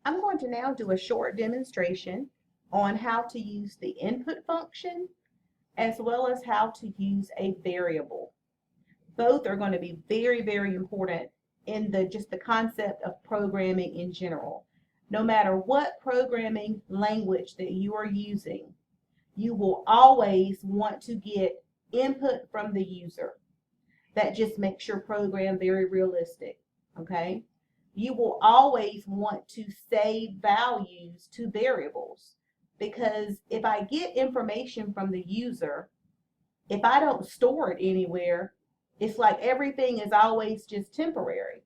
I'm going to now do a short demonstration on how to use the input function as well as how to use a variable. Both are going to be very, very important in just the concept of programming in general. No matter what programming language that you are using, you will always want to get input from the user. That just makes your program very realistic, okay? You will always want to save values to variables because if I get information from the user, if I don't store it anywhere, it's like everything is always just temporary.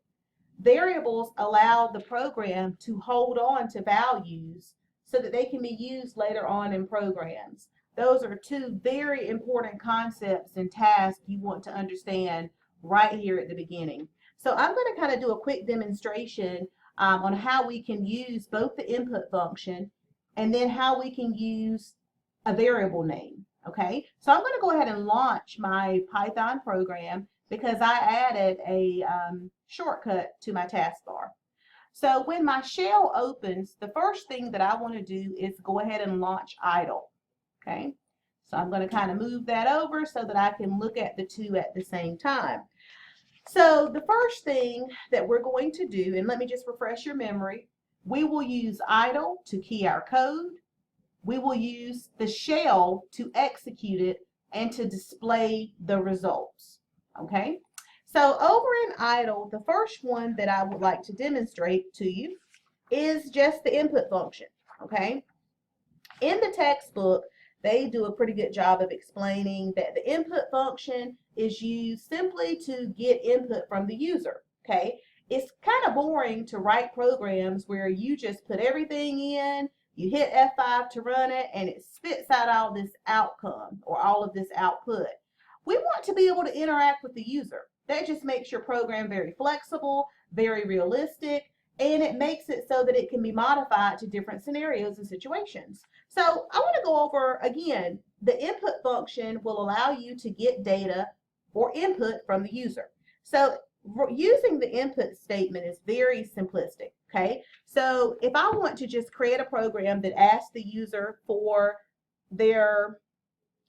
Variables allow the program to hold on to values so that they can be used later on in programs. Those are two very important concepts and tasks you want to understand right here at the beginning. So I'm going to kind of do a quick demonstration on how we can use both the input function and then how we can use a variable name. Okay, so I'm going to go ahead and launch my Python program because I added a shortcut to my taskbar. So when my shell opens, the first thing that I want to do is go ahead and launch idle. Okay, so I'm going to kind of move that over so that I can look at the two at the same time. So the first thing that we're going to do, and let me just refresh your memory, we will use idle to key our code. We will use the shell to execute it and to display the results. Okay, so over in idle, the first one that I would like to demonstrate to you is just the input function. Okay, in the textbook, they do a pretty good job of explaining that the input function is used simply to get input from the user. Okay, it's kind of boring to write programs where you just put everything in, you hit F5 to run it, and it spits out all this outcome or all of this output. We want to be able to interact with the user. That just makes your program very flexible, very realistic, and it makes it so that it can be modified to different scenarios and situations. So I want to go over, again, the input function will allow you to get data or input from the user. So using the input statement is very simplistic, okay? So if I want to just create a program that asks the user for their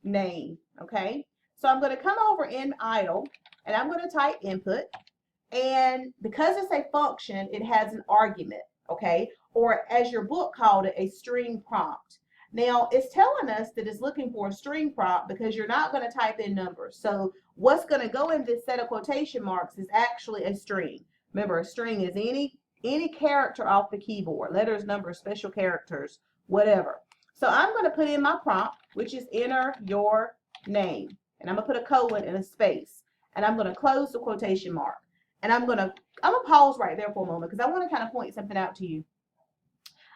name, okay? So I'm going to come over in idle, and I'm going to type input. And because it's a function, it has an argument, okay? Or as your book called it, a string prompt. Now, it's telling us that it's looking for a string prompt because you're not going to type in numbers. So what's going to go in this set of quotation marks is actually a string. Remember, a string is any character off the keyboard, letters, numbers, special characters, whatever. So I'm going to put in my prompt, which is enter your name. And I'm going to put a colon and a space. And I'm going to close the quotation mark. And I'm gonna pause right there for a moment because I want to kind of point something out to you.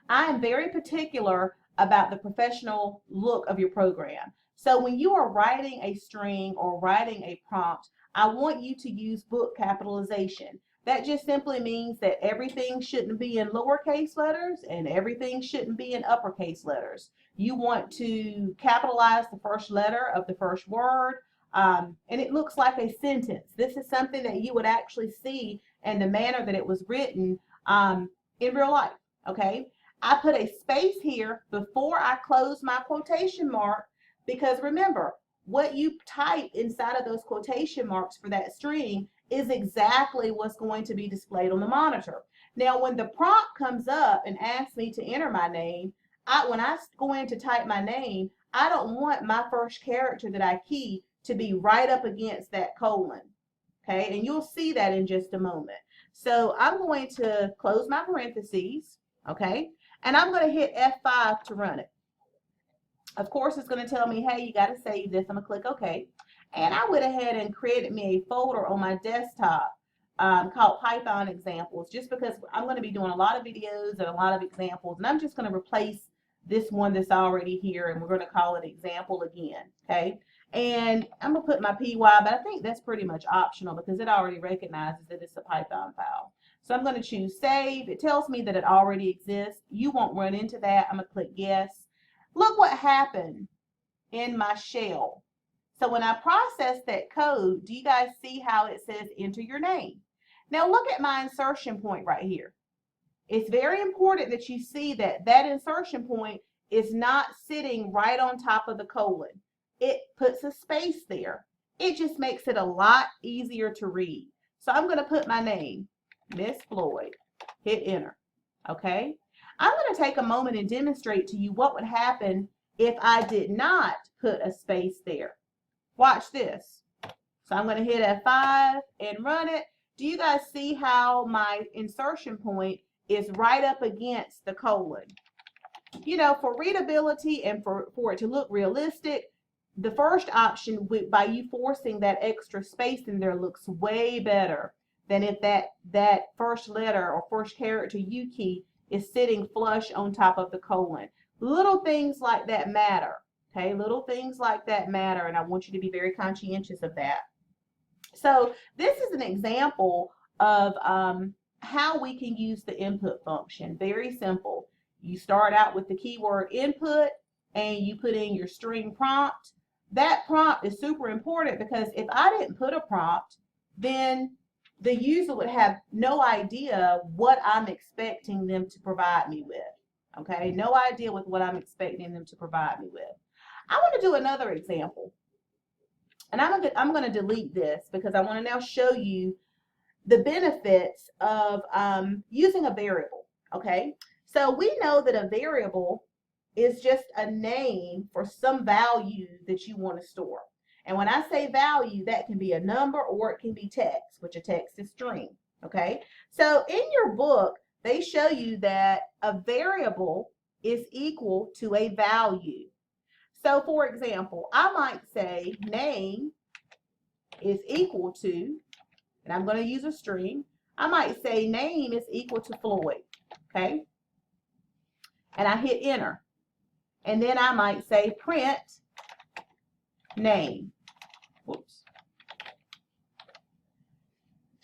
I am very particular about the professional look of your program. So when you are writing a string or writing a prompt, I want you to use book capitalization. That just simply means that everything shouldn't be in lowercase letters and everything shouldn't be in uppercase letters. You want to capitalize the first letter of the first word. And it looks like a sentence. This is something that you would actually see in the manner that it was written in real life, okay? I put a space here before I close my quotation mark because remember, what you type inside of those quotation marks for that string is exactly what's going to be displayed on the monitor. Now, when the prompt comes up and asks me to enter my name, when I go in to type my name, I don't want my first character that I key to be right up against that colon, okay? And you'll see that in just a moment. So I'm going to close my parentheses, okay? And I'm going to hit F5 to run it. Of course, it's going to tell me, hey, you got to save this. I'm going to click OK. And I went ahead and created me a folder on my desktop called Python Examples, just because I'm going to be doing a lot of videos and a lot of examples. And I'm just going to replace this one that's already here, and we're going to call it example again, okay? And I'm going to put my PY, but I think that's pretty much optional because it already recognizes that it's a Python file. So I'm going to choose save. It tells me that it already exists. You won't run into that. I'm going to click yes. Look what happened in my shell. So when I process that code, do you guys see how it says enter your name? Now look at my insertion point right here. It's very important that you see that that insertion point is not sitting right on top of the colon. It puts a space there. It just makes it a lot easier to read. So I'm going to put my name, Miss Floyd, hit enter, okay? I'm going to take a moment and demonstrate to you what would happen if I did not put a space there. Watch this. So I'm going to hit F5 and run it. Do you guys see how my insertion point is right up against the colon? You know, for readability and for it to look realistic, the first option, by you forcing that extra space in there, looks way better than if that first letter or first character U key is sitting flush on top of the colon. Little things like that matter, okay? Little things like that matter, and I want you to be very conscientious of that. So this is an example of how we can use the input function. Very simple. You start out with the keyword input and you put in your string prompt. That prompt is super important because if I didn't put a prompt, then the user would have no idea what I'm expecting them to provide me with. Okay, no idea with what I'm expecting them to provide me with. I want to do another example. And I'm going to delete this because I want to now show you the benefits of using a variable. Okay, so we know that a variable is just a name for some value that you want to store. And when I say value, that can be a number or it can be text, which a text is string. Okay, so in your book, they show you that a variable is equal to a value. So for example, I might say name is equal to, and I'm going to use a string. I might say name is equal to Floyd, okay? And I hit enter. And then I might say print name. Whoops.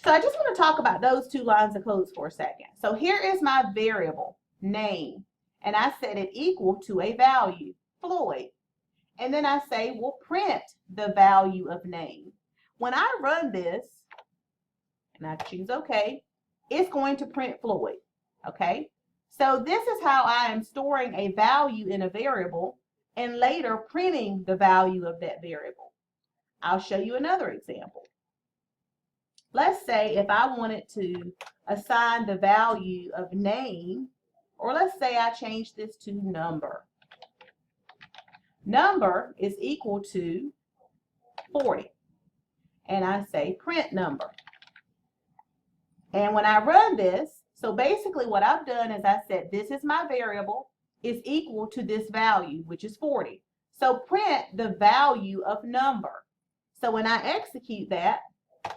So I just want to talk about those two lines of code for a second. So here is my variable, name, and I set it equal to a value, Floyd. And then I say, well, print the value of name. When I run this, and I choose OK, it's going to print Floyd, okay? So this is how I am storing a value in a variable and later printing the value of that variable. I'll show you another example. Let's say if I wanted to assign the value of name, or let's say I change this to number. Number is equal to 40. And I say print number. And when I run this, so basically what I've done is I said this is my variable is equal to this value, which is 40. So print the value of number. So when I execute that,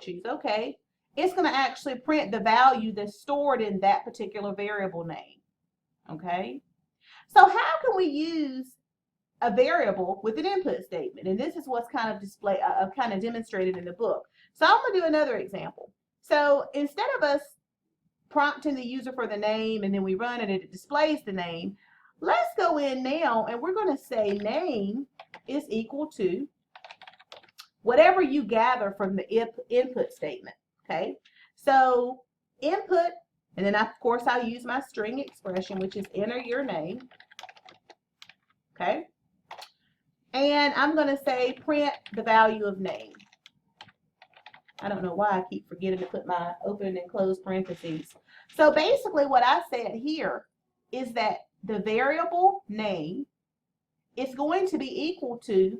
choose OK, it's going to actually print the value that's stored in that particular variable name. Okay? So how can we use a variable with an input statement? And this is what's kind of demonstrated in the book. So I'm going to do another example. So instead of us prompting the user for the name and then we run it and it displays the name, let's go in now and we're going to say name is equal to whatever you gather from the input statement. Okay, so input, and then of course I'll use my string expression, which is enter your name. Okay, and I'm going to say print the value of name. I don't know why I keep forgetting to put my open and close parentheses. So basically what I said here is that the variable name is going to be equal to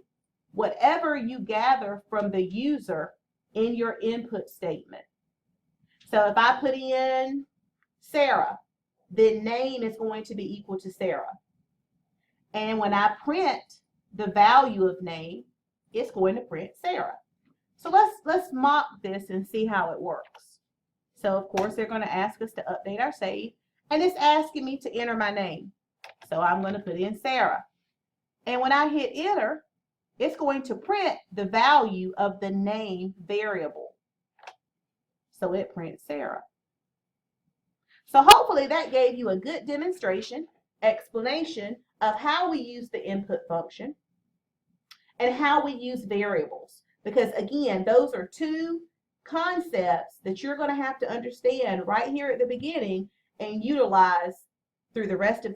whatever you gather from the user in your input statement. So if I put in Sarah, then name is going to be equal to Sarah. And when I print the value of name, it's going to print Sarah. So let's mock this and see how it works. So of course they're going to ask us to update our save, and it's asking me to enter my name. So I'm going to put in Sarah. And when I hit enter, it's going to print the value of the name variable. So it prints Sarah. So hopefully that gave you a good demonstration, explanation of how we use the input function and how we use variables. Because again, those are two concepts that you're going to have to understand right here at the beginning and utilize through the rest of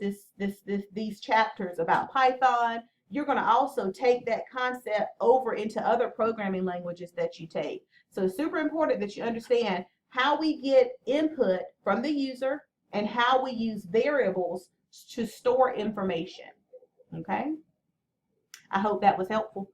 these chapters about Python. You're going to also take that concept over into other programming languages that you take. So it's super important that you understand how we get input from the user and how we use variables to store information. Okay? I hope that was helpful.